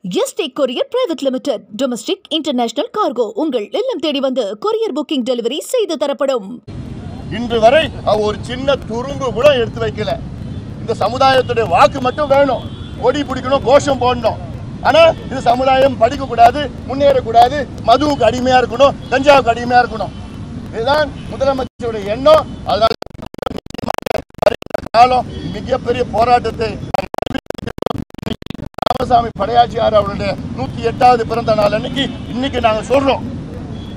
Yesterday courier private limited domestic international cargo உங்கள் இல்லம் தேடி வந்து கொரியர் புக்கிங் டெலிவரி செய்து தரப்படும். இன்று வரை ஒரு சின்ன துரும்பு கூட எடுத்து வைக்கல. இந்த சமுதாயத்துடைய வாக்கு மட்டும் வேணும், ஓடி பிடிக்கணும், கோஷம் போடணும். ஆனா இந்த சமுதாயம் படிக்க கூடாது, முன்னேறக்கூடாது, மதுவுக்கு அடிமையா இருக்கணும், கஞ்சாவுக்கு அடிமையா இருக்கணும். இதுதான் முதலமைச்சருடைய எண்ணம். அதனால காலம் மிகப்பெரிய போராட்டத்தை ராமசாமி படையாச்சியார் அவருடைய 108வது பிறந்த நாள் அன்னைக்கு இன்னைக்கு நாங்க சொல்றோம்.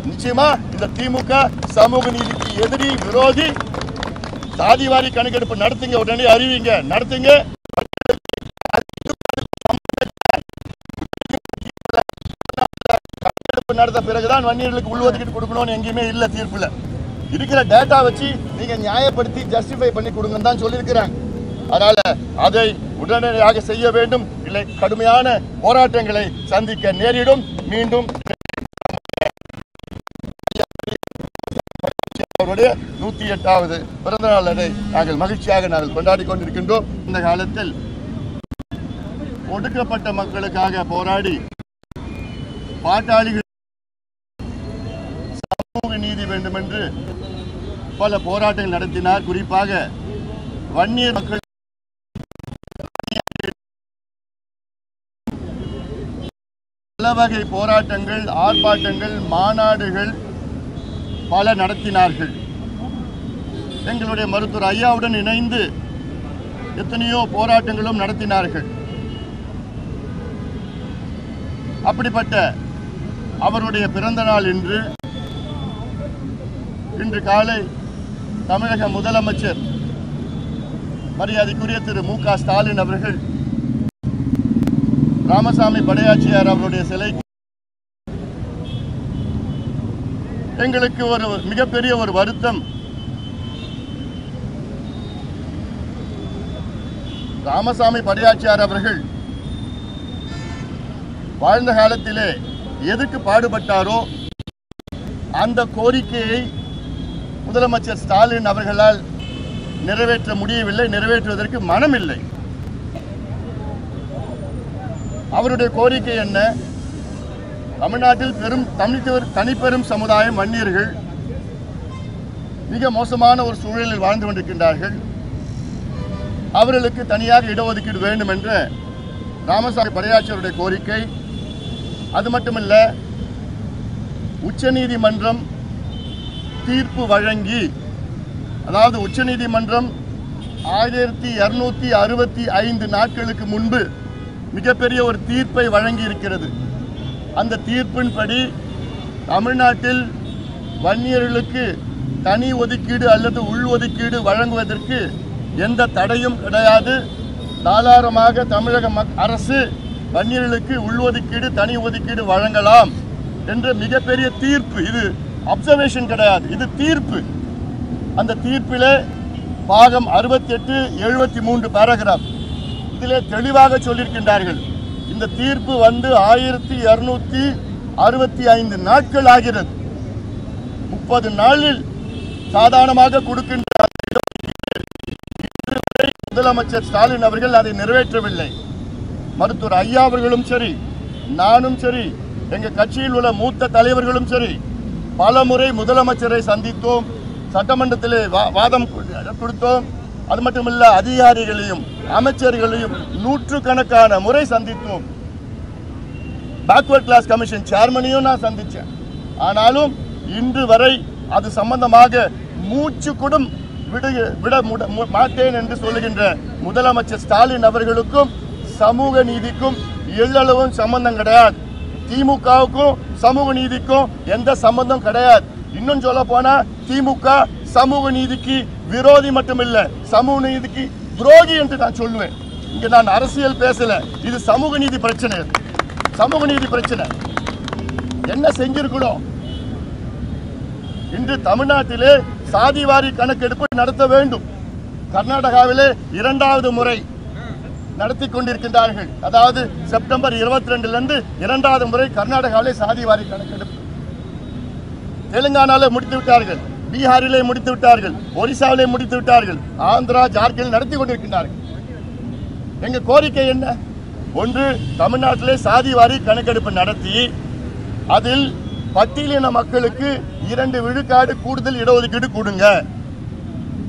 நிச்சயமா இந்த திமுக சமூக நீதிக்கு எதிரி, விரோதி. சாதிவாரி கணக்கெடுப்பு நடத்துங்க, உடனே அறிவிங்க, நடத்துங்க. கணக்கெடுப்பு நடத்த பிறகுதான் வன்னியர்களுக்கு உள்ஒதுக்கீடு கொடுக்கணும்னு எங்கேயுமே இல்ல. தீர்ப்புல இருக்கிற டேட்டா வச்சு நீங்க நியாயப்படுத்தி ஜஸ்டிஃபை பண்ணி கொடுங்கன்னு தான் சொல்லியிருக்கிறாங்க. அதனால அதை உடனடியாக செய்ய வேண்டும், இல்லை கடுமையான போராட்டங்களை சந்திக்க நேரிடும். மீண்டும் அவருடைய 108வது பிறந்த நாளை நாங்கள் மகிழ்ச்சியாக கொண்டாடி கொண்டிருக்கின்றோம். இந்த காலத்தில் ஒடுக்கப்பட்ட மக்களுக்காக போராடி பாட்டாளிகள் சமூக நீதி வேண்டும் என்று பல போராட்டங்கள் நடத்தினார். குறிப்பாக வன்னியர் மக்கள் பல வகை போராட்டங்கள், ஆர்ப்பாட்டங்கள், மாநாடுகள் பல நடத்தினார்கள். எங்களுடைய மருத்துவர் ஐயாவுடன் இணைந்து எத்தனையோ போராட்டங்களும் நடத்தினார்கள். அப்படிப்பட்ட அவருடைய பிறந்த நாள் இன்று காலை தமிழக முதலமைச்சர் மரியாதைக்குரிய திரு மு.க. ஸ்டாலின் அவர்கள் ராமசாமி படையாச்சியார் அவருடைய சிலைக்கு எங்களுக்கு ஒரு மிகப்பெரிய ஒரு வருத்தம். ராமசாமி படையாச்சியார் அவர்கள் வாழ்ந்த காலத்திலே எதுக்கு பாடுபட்டாரோ அந்த கோரிக்கையை முதலமைச்சர் ஸ்டாலின் அவர்களால் நிறைவேற்ற முடியவில்லை, நிறைவேற்றுவதற்கு மனமில்லை. அவருடைய கோரிக்கை என்ன? தமிழ்நாட்டில் தனிப்பெரும் சமுதாயம் வன்னியர்கள் மிக மோசமான ஒரு சூழலில் வாழ்ந்து கொண்டிருக்கின்றார்கள். அவர்களுக்கு தனியாக இடஒதுக்கீடு வேண்டும் என்ற ராமசாமி படையாச்சியாருடைய கோரிக்கை. அது மட்டுமல்ல, உச்சநீதிமன்றம் தீர்ப்பு வழங்கி, அதாவது உச்சநீதிமன்றம் 1265 நாட்களுக்கு முன்பு மிகப்பெரிய ஒரு தீர்ப்பை வழங்கி இருக்கிறது. அந்த தீர்ப்பின்படி தமிழ்நாட்டில் வன்னியர்களுக்கு தனி ஒதுக்கீடு அல்லது உள் ஒதுக்கீடு வழங்குவதற்கு எந்த தடையும் கிடையாது. தாராளமாக தமிழக அரசு வன்னியர்களுக்கு உள்ஒதுக்கீடு, தனி ஒதுக்கீடு வழங்கலாம் என்ற மிகப்பெரிய தீர்ப்பு. இது அப்சர்வேஷன் கிடையாது, இது தீர்ப்பு. அந்த தீர்ப்பிலே பாகம் 68, 73 பேராகிராஃப் இதிலே தெளிவாக சொல்லியிருக்கின்றார்கள். இந்த தீர்ப்பு 1265 நாட்கள் ஆகிறது. 30 நாளில் சாதாரணமாக கொடுக்கின்ற முதலமைச்சர் ஸ்டாலின் அவர்கள் அதை நிறைவேற்றவில்லை. மருத்துவர் ஐயா அவர்களும் சரி, நானும் சரி, எங்க கட்சியில் உள்ள மூத்த தலைவர்களும் சரி, பல முறை முதலமைச்சரை சந்தித்தோம், சட்டமன்றத்திலே வாதம் கொடுத்தோம். அது மட்டுமல்ல, அதிகாரிகளையும் அமைச்சர்களையும் நூற்றுக்கணக்கான முறை சந்தித்தோம். பேக்வர்ட் கிளாஸ் கமிஷன் சேர்மனையும் நான் சந்தித்தேன். ஆனாலும் இன்று வரை அது சம்பந்தமாக மூச்சு கூட விட மாட்டேன் என்று சொல்லுகின்ற முதலமைச்சர் ஸ்டாலின் அவர்களுக்கும் சமூக நீதிக்கும் எள்ளளவும் சம்பந்தம் கிடையாது. திமுகவுக்கும் சமூக நீதிக்கும் எந்த சம்பந்தம் கிடையாது. இன்னும் சொல்ல போனா திமுக சமூக நீதிக்கு விரோதி மட்டுமில்லை, சமூக நீதிக்கு துரோகி என்று நான் சொல்லுவேன். இங்க நான் அரசியல் பேசல, இது சமூக நீதி பிரச்சனை. சமூக நீதி பிரச்சனை என்ன செஞ்சிருக்கணும்? இன்று தமிழ்நாட்டிலே சாதிவாரி கணக்கெடுப்பு நடத்த வேண்டும். கர்நாடகாவிலே 2வது முறை நடத்தி கொண்டிருக்கின்றார்கள். அதாவது செப்டம்பர் 22 2வது முறை கர்நாடகாவிலே சாதிவாரி கணக்கெடுப்பு. தெலுங்கானாவில் முடித்து விட்டார்கள், பீகாரிலே முடித்து விட்டார்கள், ஒரிசாவிலே முடித்து விட்டார்கள், ஆந்திரா, ஜார்க்கண்ட் நடத்தி கொண்டிருக்கின்றார்கள். எங்க கோரிக்கை என்ன? ஒன்று, தமிழ்நாட்டிலே சாதிவாரி கணக்கெடுப்பு நடத்தி அதில் பட்டியலின மக்களுக்கு 2 விழுக்காடு கூடுதல் இடஒதுக்கீடு கொடுங்க.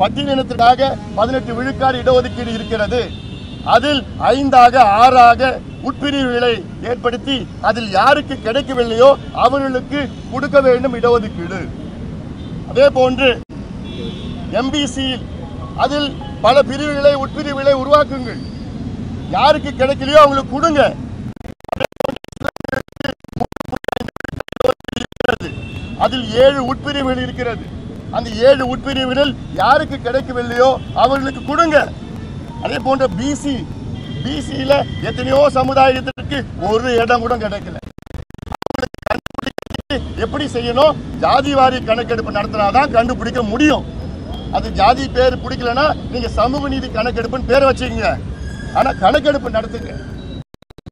பட்டியலினத்திற்காக 18 விழுக்காடு இடஒதுக்கீடு இருக்கிறது. அதில் 5ஆக 6ஆக உட்பிரிவுகளை ஏற்படுத்தி அதில் யாருக்கு கிடைக்கவில்லையோ அவர்களுக்கு கொடுக்க வேண்டும் இடஒதுக்கீடு. அதே போன்று எம்பிசி அதில் பல பிரிவுகளை உட்பிரிவுகளை உருவாக்குங்கள். யாருக்கு கிடைக்கலையோ அவங்களுக்கு கொடுங்க. அதில் 7 உட்பிரிவுகள் இருக்கிறது. அந்த 7 உட்பிரிவுகளில் யாருக்கு கிடைக்கவில்லையோ அவர்களுக்கு கொடுங்க. அதே போன்ற பிசியில எத்தனையோ சமுதாயத்திற்கு ஒரு இடம் கூட கிடைக்கல. எப்படி செய்யணும்? ஜாதிவாரி கணக்கெடுப்பு நடத்தினாதான் கண்டுபிடிக்க முடியும். அது ஜாதி பேர் பிடிக்கலன்னா நீங்க சமூக நீதி கணக்கெடுப்புன்னு பேர் வச்சுக்கீங்க. ஆனா கணக்கெடுப்பு நடத்துங்க.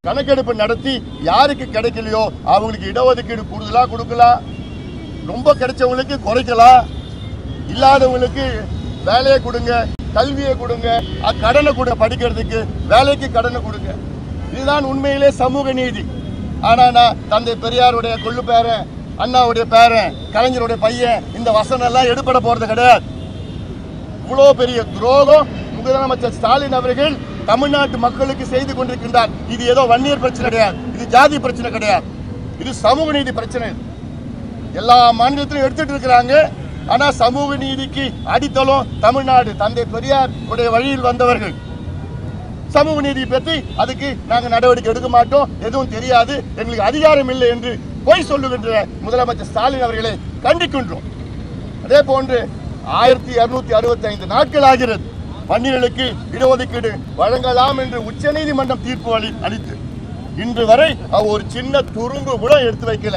கணக்கெடுப்பு நடத்தி யாருக்கு கிடைக்கலையோ அவங்களுக்கு இடஒதுக்கீடு கூடுதலா கொடுக்கலாம். ரொம்ப கிடைச்சவங்களுக்கு குறைக்கலாம். இல்லாதவங்களுக்கு வேலையை கொடுங்க, கல்வியை கொடுங்க, கடனை கொடுங்க, படிக்கிறதுக்கு வேலைக்கு கடனை கொடுங்க. இதுதான் உண்மையிலே சமூக நீதி. ஆனா நான் தந்தை பெரியாருடைய கொள்ளு பேரன், அண்ணாவுடைய பேரன், கலைஞருடைய பையன் இந்த வசனம் எல்லாம் எடுபட போறது கிடையாது. இவ்வளோ பெரிய துரோகம் முதலமைச்சர் ஸ்டாலின் அவர்கள் தமிழ்நாட்டு மக்களுக்கு செய்து கொண்டிருக்கின்றார். இது ஏதோ வன்னியர் பிரச்சனை கிடையாது, இது ஜாதி பிரச்சனை கிடையாது, இது சமூக நீதி பிரச்சனை. எல்லா மாநிலத்திலும் எடுத்துட்டு இருக்கிறாங்க. ஆனா சமூக நீதிக்கு அடித்தளம் தமிழ்நாடு. தந்தை பெரியார் உடைய வழியில் வந்தவர்கள் சமூக நீதி பற்றி அதுக்கு நாங்கள் நடவடிக்கை எடுக்க மாட்டோம், எதுவும் தெரியாது, எங்களுக்கு அதிகாரம் இல்லை என்று பொய் சொல்லுகின்ற முதலமைச்சர் ஸ்டாலின் அவர்களை கண்டிக்கின்றோம். அதே போன்று 1265 நாட்கள் ஆகிறது வன்னியர்களுக்கு இடஒதுக்கீடு வழங்கலாம் என்று உச்சநீதிமன்றம் தீர்ப்பு அளித்து இன்று வரை ஒரு சின்ன துரும்பு கூட எடுத்து வைக்கல.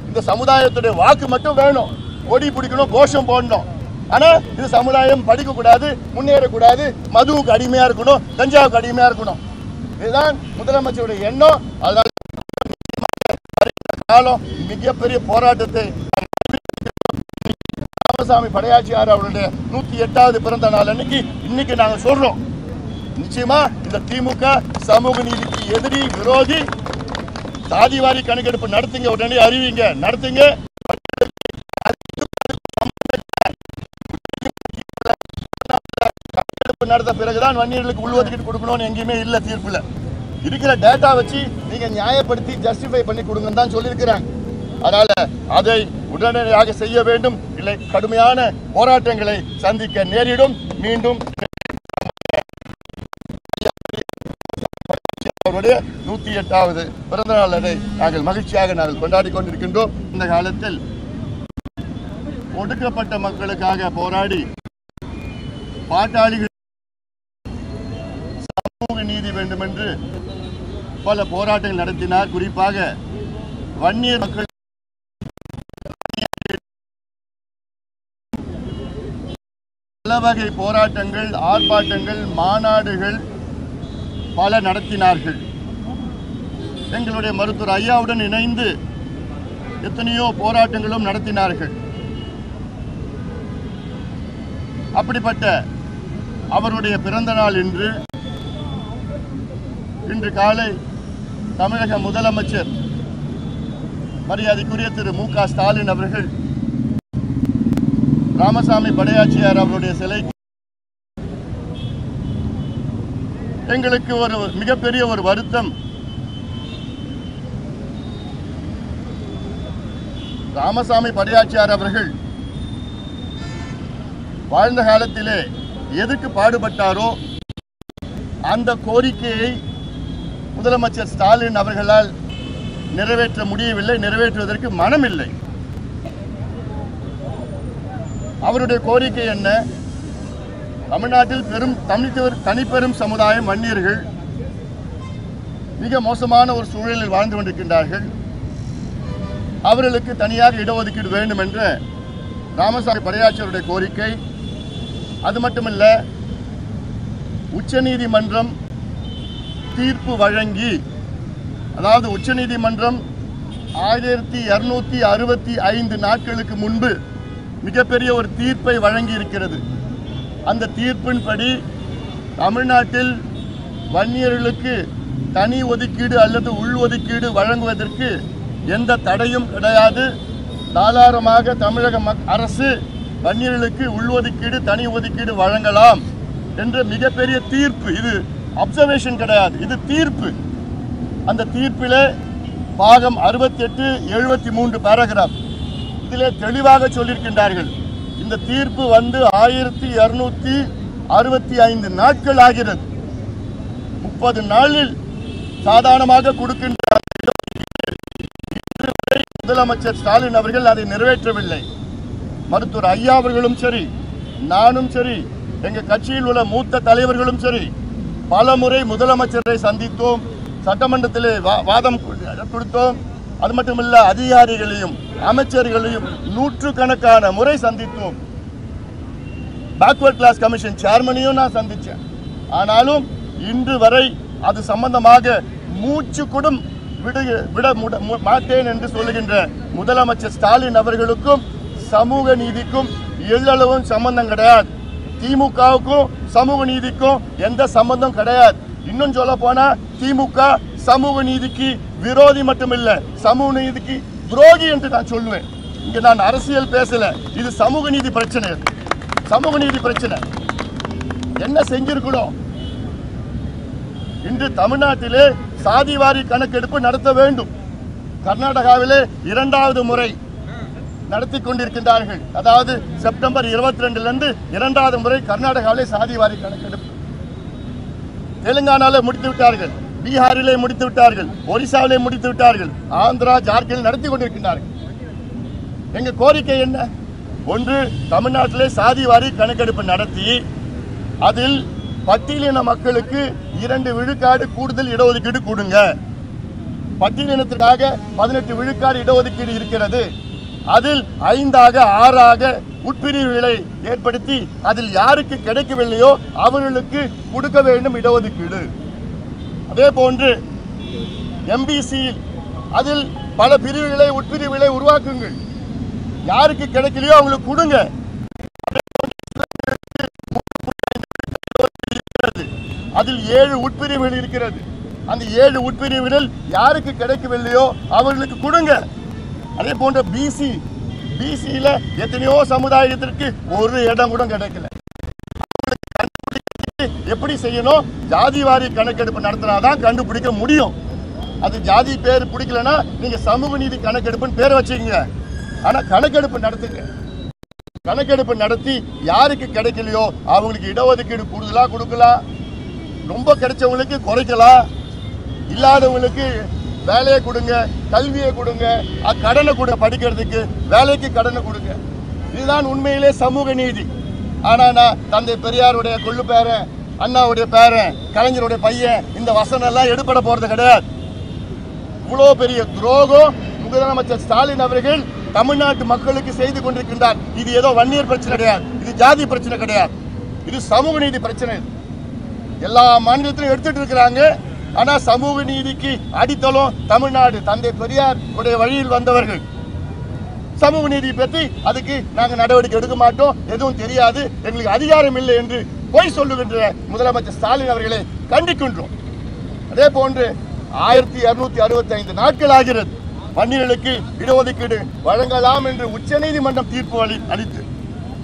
இந்த சமுதாயத்துடைய வாக்கு மட்டும் வேணும், கொடி பிடிக்கணும், கோஷம் போடணும். ஆனா இந்த சமுதாயம் படிக்க கூடாது, முன்னேறக்கூடாது, மதுவுக்கு அடிமையா இருக்கணும், கஞ்சாவுக்கு அடிமையா இருக்கணும். இதுதான் முதலமைச்சருடைய எண்ணம். அதனால காலம் மிகப்பெரிய போராட்டத்தை ராமசாமி படையாச்சியார் அவருடைய 108வது பிறந்த நாள் அன்னைக்கு இன்னைக்கு நாங்க சொல்றோம். நிச்சயமா இந்த திமுக சமூக நீதிக்கு எதிரி, விரோதி. சாதிவாரி கணக்கெடுப்பு நடத்துங்க, உடனே அறிவிங்க, நடத்துங்க. கணக்கெடுப்பு நடத்த பிறகுதான் வன்னியர்களுக்கு உள்ஒதுக்கீடு கொடுக்கணும்னு எங்கேயுமே இல்ல. தீர்ப்புல இருக்கிற டேட்டா வச்சு நீங்க நியாயப்படுத்தி ஜஸ்டிஃபை பண்ணி கொடுங்கன்னு தான் சொல்லியிருக்கிறாங்க. அதனால அதை உடனடியாக செய்ய வேண்டும், இல்லை கடுமையான போராட்டங்களை சந்திக்க நேரிடும். மீண்டும் அவருடைய 108வது பிறந்த நாளை நாங்கள் மகிழ்ச்சியாக நாங்கள் கொண்டாடி கொண்டிருக்கின்றோம். இந்த காலத்தில் ஒடுக்கப்பட்ட மக்களுக்காக போராடி பாட்டாளிகள் சமூக நீதி வேண்டும் என்று பல போராட்டங்கள் நடத்தினார். குறிப்பாக வன்னியர் மக்கள் பல வகை போராட்டங்கள், ஆர்ப்பாட்டங்கள், மாநாடுகள் பல நடத்தினார்கள். எங்களுடைய மருத்துவர் ஐயாவுடன் இணைந்து எத்தனையோ போராட்டங்களும் நடத்தினார்கள். அப்படிப்பட்ட அவருடைய பிறந்த நாள் இன்று காலை தமிழக முதலமைச்சர் மரியாதைக்குரிய திரு மு.க. ஸ்டாலின் அவர்கள் ராமசாமி படையாச்சியார் அவருடைய சிலைக்கு எங்களுக்கு ஒரு மிகப்பெரிய ஒரு வருத்தம். ராமசாமி படையாச்சியார் அவர்கள் வாழ்ந்த காலத்திலே எதற்கு பாடுபட்டாரோ அந்த கோரிக்கையை முதலமைச்சர் ஸ்டாலின் அவர்களால் நிறைவேற்ற முடியவில்லை, நிறைவேற்றுவதற்கு மனமில்லை. அவருடைய கோரிக்கை என்ன? தமிழ்நாட்டில் தனிப்பெரும் சமுதாயம் வன்னியர்கள் மிக மோசமான ஒரு சூழலில் வாழ்ந்து கொண்டிருக்கின்றார்கள். அவர்களுக்கு தனியாக இடஒதுக்கீடு வேண்டும் என்ற ராமசாமி படையாச்சியாருடைய கோரிக்கை. அது மட்டுமல்ல, உச்சநீதிமன்றம் தீர்ப்பு வழங்கி, அதாவது உச்சநீதிமன்றம் 1265 நாட்களுக்கு முன்பு மிகப்பெரிய ஒரு தீர்ப்பை வழங்கி இருக்கிறது. அந்த தீர்ப்பின்படி தமிழ்நாட்டில் வன்னியர்களுக்கு தனி ஒதுக்கீடு அல்லது உள் ஒதுக்கீடு வழங்குவதற்கு எந்த தடையும் கிடையாது. தாராளமாக தமிழக அரசு வன்னியர்களுக்கு உள்ஒதுக்கீடு தனி ஒதுக்கீடு வழங்கலாம் என்ற மிகப்பெரிய தீர்ப்பு. இது அப்சர்வேஷன் கிடையாது, இது தீர்ப்பு. அந்த தீர்ப்பிலே பாகம் 68, 73 பேராகிராஃப் இதிலே தெளிவாக சொல்லியிருக்கின்றார்கள். இந்த தீர்ப்பு வந்து 1265 நாட்கள் ஆகிறது. 30 நாளில் சாதாரணமாக கொடுக்கின்ற முதலமைச்சர் ஸ்டாலின் அவர்கள் அதை நிறைவேற்றவில்லை. மருத்துவர் ஐயா அவர்களும் சரி, நானும் சரி, எங்க கட்சியில் உள்ள மூத்த தலைவர்களும் சரி, பல முறை முதலமைச்சரை சந்தித்தோம், சட்டமன்றத்திலே வாதம் கொடுத்தோம். அது மட்டுமல்ல, அதிகாரிகளையும் அமைச்சர்களையும் நூற்றுக்கணக்கான முறை சந்தித்தோம். பேக்வர்ட் கிளாஸ் கமிஷன் சேர்மனையும் நான் சந்தித்தேன். ஆனாலும் இன்று வரை அது சம்பந்தமாக மூச்சு கூட விட மாட்டேன் என்று சொல்லுகின்ற முதலமைச்சர் ஸ்டாலின் அவர்களுக்கும் சமூக நீதிக்கும் எள்ளளவும் சம்பந்தம் கிடையாது. திமுகவுக்கும் சமூக நீதிக்கும் எந்த சம்பந்தம் கிடையாது. இன்னும் சொல்ல போனா திமுக சமூக நீதிக்கு விரோதி மட்டுமில்ல, சமூக நீதிக்கு துரோகி என்று நான் சொல்லுவேன். இங்க நான் அரசியல் பேசல, இது சமூக நீதி பிரச்சனை. சமூக நீதி பிரச்சனை என்ன செஞ்சிருக்கணும்? இன்று தமிழ்நாட்டிலே சாதிவாரி கணக்கெடுப்பு நடத்த வேண்டும். கர்நாடகாவிலே 2வது முறை நடத்தி கொண்டிருக்கின்றார்கள். அதாவது செப்டம்பர் 22 2வது முறை கர்நாடகாவிலே சாதிவாரி கணக்கெடுப்பு. தெலுங்கானாவில் முடித்து விட்டார்கள், பீகாரிலே முடித்து விட்டார்கள், ஒரிசாவிலே முடித்து விட்டார்கள், ஆந்திரா, ஜார்க்கண்ட் நடத்தி கொண்டிருக்கின்றார்கள். எங்க கோரிக்கை என்ன? ஒன்று, தமிழ்நாட்டிலே சாதிவாரி கணக்கெடுப்பு நடத்தி அதில் பட்டியலின மக்களுக்கு 2 விழுக்காடு கூடுதல் இடஒதுக்கீடு கொடுங்க. பட்டியலினத்திற்காக 18 விழுக்காடு இடஒதுக்கீடு இருக்கிறது. அதில் 5ஆக 6ஆக உட்பிரிவுகளை ஏற்படுத்தி அதில் யாருக்கு கிடைக்கவில்லையோ அவர்களுக்கு கொடுக்க வேண்டும் இடஒதுக்கீடு. அதே போன்று எம்பிசி அதில் பல பிரிவுகளை உட்பிரிவுகளை உருவாக்குங்கள். யாருக்கு கிடைக்கலையோ அவங்களுக்கு கொடுங்க. அதில் 7 உட்பிரிவுகள் இருக்கிறது. அந்த 7 உட்பிரிவுகள் யாருக்கு கிடைக்கவில்லையோ அவர்களுக்கு கொடுங்க. அதே போன்ற பிசியில எத்தனையோ சமுதாயத்திற்கு ஒரு இடம் கூட கிடைக்கல. எப்படி செய்யணும்? ஜாதிவாரி கணக்கெடுப்பு நடத்தினாதான் கண்டுபிடிக்க முடியும். அது ஜாதி பேர் பிடிக்கலன்னா நீங்க சமூக நீதி கணக்கெடுப்புன்னு பேர் வச்சுக்கீங்க. ஆனா கணக்கெடுப்பு நடத்துங்க. கணக்கெடுப்பு நடத்தி யாருக்கு கிடைக்கலையோ அவங்களுக்கு இடஒதுக்கீடு கூடுதலா கொடுக்கலாம், ரொம்ப கிடைச்சவங்களுக்கு குறைக்கலாம், இல்லாதவங்களுக்கு வேலையை கொடுங்க, கல்வியை கொடுங்க, கடனை கொடுங்க, படிக்கிறதுக்கு வேலைக்கு கடனை கொடுங்க. இதுதான் உண்மையிலே சமூக நீதி. ஆனா நான் தந்தை பெரியாருடைய கொள்ளு பேரன், அண்ணாவுடைய பேரன், கலைஞருடைய பையன், இந்த வசனம் எல்லாம் எடுபட போறது கிடையாது. இவ்வளோ பெரிய துரோகம் முதலமைச்சர் ஸ்டாலின் அவர்கள் தமிழ்நாட்டு மக்களுக்கு செய்து கொண்டிருக்கின்றார். இது ஏதோ வன்னியர் பிரச்சனை கிடையாது, இது ஜாதி பிரச்சனை கிடையாது, இது சமூக நீதி பிரச்சனை. எல்லா மாநிலத்திலும் எடுத்துட்டு இருக்கிறாங்க. ஆனா சமூக நீதிக்கு அடித்தளம் தமிழ்நாடு. தந்தை பெரியார் உடைய வழியில் வந்தவர்கள். சமூக நீதி பற்றி அதுக்கு நாங்கள் நடவடிக்கை எடுக்க மாட்டோம், எதுவும் தெரியாது, எங்களுக்கு அதிகாரம் இல்லை என்று பொய் சொல்லுகின்ற முதலமைச்சர் ஸ்டாலின் அவர்களை கண்டிக்கின்றோம். அதே போன்று 1265 நாட்கள் ஆகிறது வன்னியர்களுக்கு இடஒதுக்கீடு வழங்கலாம் என்று உச்சநீதிமன்றம் தீர்ப்பு அளித்து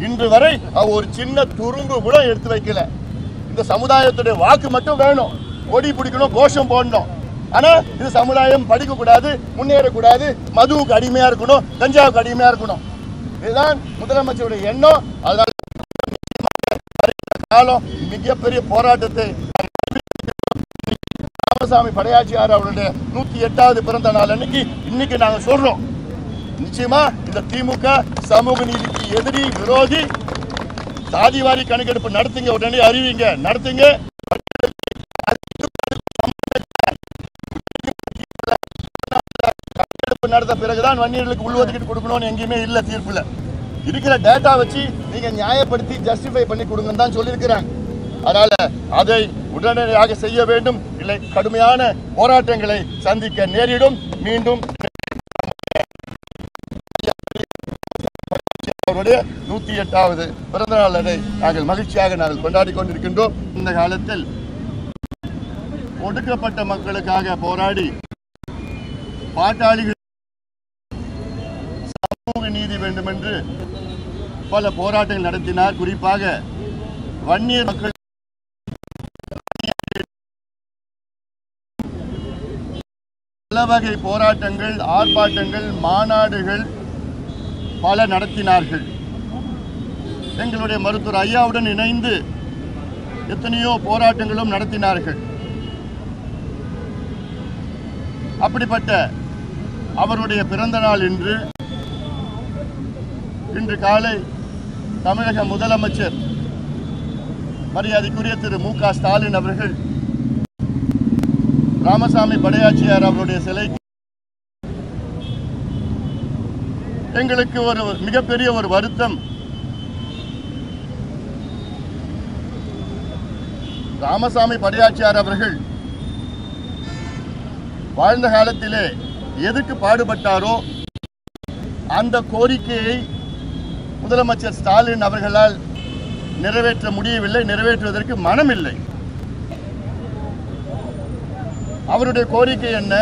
இன்று வரை ஒரு சின்ன துரும்பு கூட எடுத்து வைக்கல. இந்த சமுதாயத்துடைய வாக்கு மட்டும் வேணும், ஓடி பிடிக்கணும், கோஷம் போடணும். ஆனா இந்த சமுதாயம் படிக்கக்கூடாது, முன்னேறக்கூடாது, மதுவுக்கு அடிமையா இருக்கணும், கஞ்சாவுக்கு அடிமையா இருக்கணும். இதுதான் முதலமைச்சருடைய எண்ணம். அதனால காலம் மிகப்பெரிய போராட்டத்தை ராமசாமி படையாச்சியார் அவருடைய 108வது பிறந்த நாள் அன்னைக்கு இன்னைக்கு நாங்க சொல்றோம். நிச்சயமா இந்த திமுக சமூக நீதிக்கு எதிரி, விரோதி. சாதிவாரி கணக்கெடுப்பு நடத்துங்க, உடனே அறிவிங்க, நடத்துங்க. நடத்த பிறகுதான் வன்னியர்களுக்கு உள்ஒதுக்கீடு கொடுக்கணும்னு எங்கேயுமே இல்ல. தீர்ப்புல இருக்கிற டேட்டா வச்சு நீங்க நியாயப்படுத்தி ஜஸ்டிஃபை பண்ணி கொடுங்கன்னு தான் சொல்லியிருக்கிறாங்க. அதனால அதை உடனடியாக செய்ய வேண்டும், இல்லை கடுமையான போராட்டங்களை சந்திக்க நேரிடும். மீண்டும் அவருடைய 108வது பிறந்த நாளை நாங்கள் மகிழ்ச்சியாக கொண்டாடி கொண்டிருக்கின்றோம். இந்த காலத்தில் ஒடுக்கப்பட்ட மக்களுக்காக போராடி பாட்டாளிகள் சமூக நீதி வேண்டும் என்று பல போராட்டங்கள் நடத்தினார். குறிப்பாக வன்னியர் மக்கள் பல வகை போராட்டங்கள், ஆர்ப்பாட்டங்கள், மாநாடுகள் பல நடத்தினார்கள். எங்களுடைய மருத்துவர் ஐயாவுடன் இணைந்து எத்தனையோ போராட்டங்களும் நடத்தினார்கள். அப்படிப்பட்ட அவருடைய பிறந்த நாள் இன்று காலை தமிழக முதலமைச்சர் மரியாதைக்குரிய திரு மு.க. ஸ்டாலின் அவர்கள் ராமசாமி படையாச்சியார் அவருடைய சிலைக்கு எங்களுக்கு ஒரு மிகப்பெரிய ஒரு வருத்தம். ராமசாமி படையாச்சியார் அவர்கள் வாழ்ந்த காலத்திலே எதுக்கு பாடுபட்டாரோ அந்த கோரிக்கையை முதலமைச்சர் ஸ்டாலின் அவர்களால் நிறைவேற்ற முடியவில்லை, நிறைவேற்றுவதற்கு மனமில்லை. அவருடைய கோரிக்கை என்ன?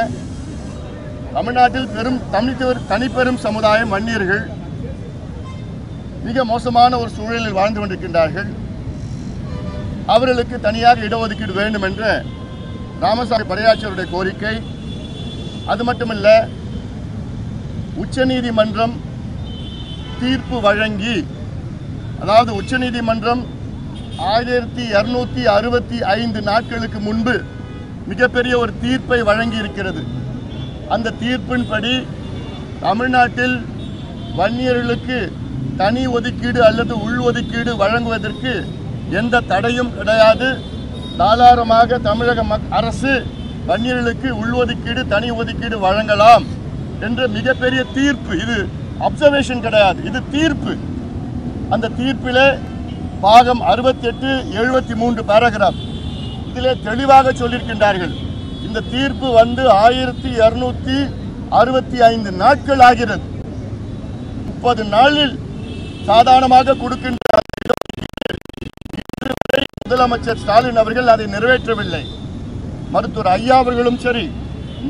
தமிழ்நாட்டில் தனிப்பெரும் சமுதாயம் வன்னியர்கள் மிக மோசமான ஒரு சூழலில் வாழ்ந்து கொண்டிருக்கின்றார்கள். அவர்களுக்கு தனியாக இடஒதுக்கீடு வேண்டும் என்ற ராமசாமி படையாச்சியாருடைய கோரிக்கை. அது மட்டுமல்ல, உச்சநீதிமன்றம் தீர்ப்பு வழங்கி, அதாவது உச்சநீதிமன்றம் 1265 நாட்களுக்கு முன்பு மிகப்பெரிய ஒரு தீர்ப்பை வழங்கி இருக்கிறது. அந்த தீர்ப்பின்படி தமிழ்நாட்டில் வன்னியர்களுக்கு தனி ஒதுக்கீடு அல்லது உள் ஒதுக்கீடு வழங்குவதற்கு எந்த தடையும் கிடையாது. தாராளமாக தமிழக அரசு வன்னியர்களுக்கு உள்ஒதுக்கீடு தனி ஒதுக்கீடு வழங்கலாம் என்ற மிகப்பெரிய தீர்ப்பு. இது அப்சர்வேஷன் கிடையாது, இது தீர்ப்பு. அந்த தீர்ப்பிலே பாகம் 68, 73 பேராகிராஃப் இதிலே தெளிவாக சொல்லியிருக்கின்றார்கள். இந்த தீர்ப்பு 1265 நாட்கள் ஆகிறது. 30 நாளில் சாதாரணமாக கொடுக்கின்ற முதலமைச்சர் ஸ்டாலின் அவர்கள் அதை நிறைவேற்றவில்லை. மருத்துவர் ஐயா அவர்களும் சரி,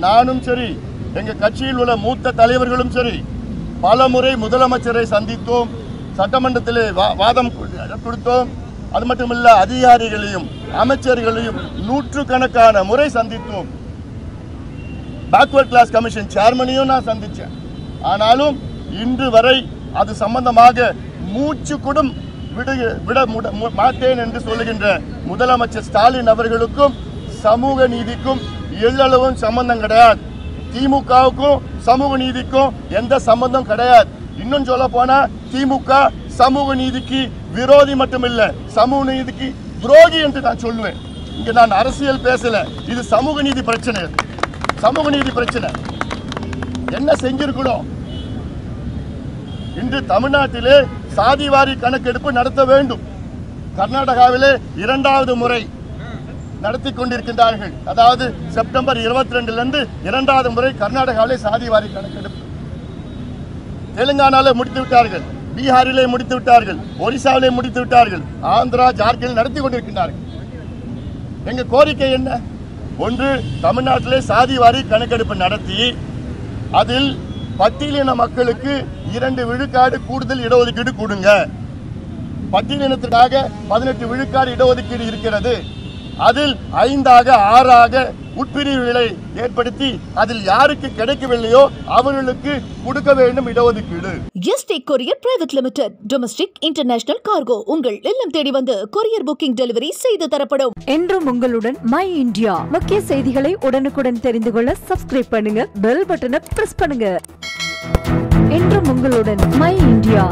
நானும் சரி, எங்கள் கட்சியில் உள்ள மூத்த தலைவர்களும் சரி, பல முறை முதலமைச்சரை சந்தித்தோம், சட்டமன்றத்திலே வாதம் கொடுத்தோம். அது மட்டுமல்ல, அதிகாரிகளையும் அமைச்சர்களையும் நூற்றுக்கணக்கான முறை சந்தித்தோம். பேக்வர்ட் கிளாஸ் கமிஷன் சேர்மனையும் நான் சந்தித்தேன். ஆனாலும் இன்று வரை அது சம்பந்தமாக மூச்சு கூட விட மாட்டேன் என்று சொல்லுகின்ற முதலமைச்சர் ஸ்டாலின் அவர்களுக்கும் சமூக நீதிக்கும் எள்ளளவும் சம்பந்தம் கிடையாது. திமுகவுக்கும் சமூக நீதிக்கும் எந்த சம்பந்தம் கிடையாது. இன்னும் சொல்ல போனா திமுக சமூக நீதிக்கு விரோதி மட்டுமில்லை, சமூக நீதிக்கு துரோகி என்று நான் சொல்லுவேன். இங்க நான் அரசியல் பேசல, இது சமூக நீதி பிரச்சனை. சமூக நீதி பிரச்சனை என்ன செஞ்சிருக்கணும்? இன்று தமிழ்நாட்டிலே சாதிவாரி கணக்கெடுப்பு நடத்த வேண்டும். கர்நாடகாவிலே 2வது முறை நடத்தி கொண்டிருக்கின்றார்கள். அதாவது செப்டம்பர் 22 2வது முறை கர்நாடகாவிலே சாதிவாரி கணக்கெடுப்பு. தெலுங்கானாவில் முடித்து விட்டார்கள், பீகாரிலே முடித்து விட்டார்கள், ஒரிசாவிலே முடித்து விட்டார்கள், ஆந்திரா, ஜார்க்கண்ட் நடத்தி கொண்டிருக்கின்றார்கள். எங்க கோரிக்கை என்ன? ஒன்று, தமிழ்நாட்டிலே சாதிவாரி கணக்கெடுப்பு நடத்தி அதில் பட்டியலின மக்களுக்கு 2 விழுக்காடு கூடுதல் இடஒதுக்கீடு கொடுங்க. பட்டியலினத்திற்காக 18 விழுக்காடு இடஒதுக்கீடு இருக்கிறது. அதில் 5ஆக 6ஆக உட்பிரிவுகளை ஏற்படுத்தி அதில் யாருக்கு கிடைக்கவில்லையோ அவர்களுக்கு கொடுக்க வேண்டும் இடஒதுக்கீடு. Yesterday courier private limited, domestic international cargo உங்கள் இல்லம் தேடி வந்து கொரியர் புக்கிங் டெலிவரி செய்து தரப்படும். என்றும் உங்களுடன் மை இந்தியா. முக்கிய செய்திகளை உடனுக்குடன் தெரிந்து கொள்ள சப்ஸ்கிரைப் பண்ணுங்க, பெல் பட்டனை பிரஸ் பண்ணுங்க. என்றும் உங்களுடன் மை இந்தியா.